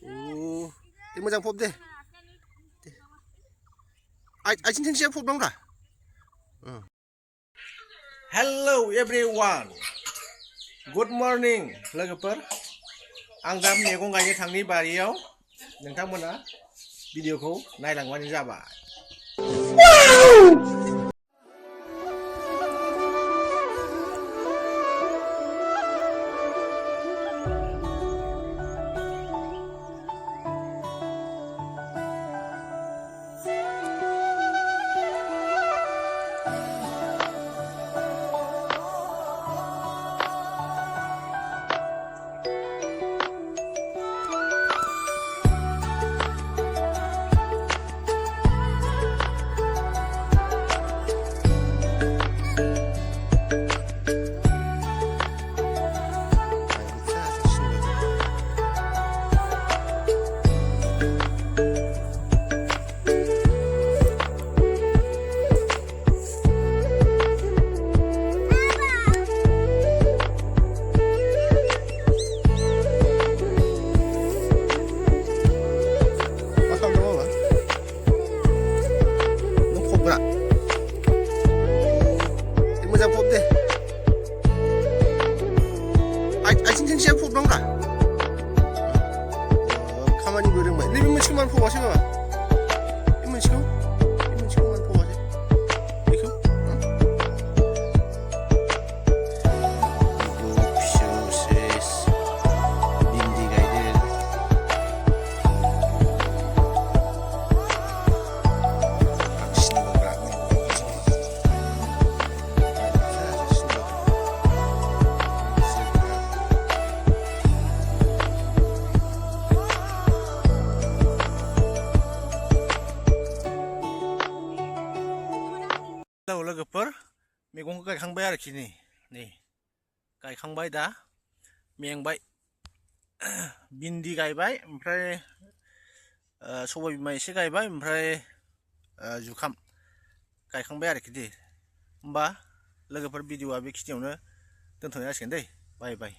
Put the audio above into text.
Di mo jang pop de. Ai chin chin pop dong da. Hello everyone. Good morning लोगोफोर आं दा मैगं गायनो थांनि बारियाव नोंथांमोना भिडिअखौ नायलांबानो जाबाय Jangan pop deh. Ai cing siap pop dong dah. Kamani goreng baik. Ini mesti man pop aja kan? Ini mesti man pop aja. Ikut. Proses bindi guide. लोगोफोर मैगंखौ गायखांबाय आरोखि नै गायखांबाय दा मेंबाय भिन्दी गायबाय ओमफ्राय सबाय बिमा एसे गायबाय ओमफ्राय जुखाम गायखांबाय आरोखि होमबा लोगोफोर भिडिअआ बे खिनियावनो दोनथ'नाय जासिगोन दै बाय बाय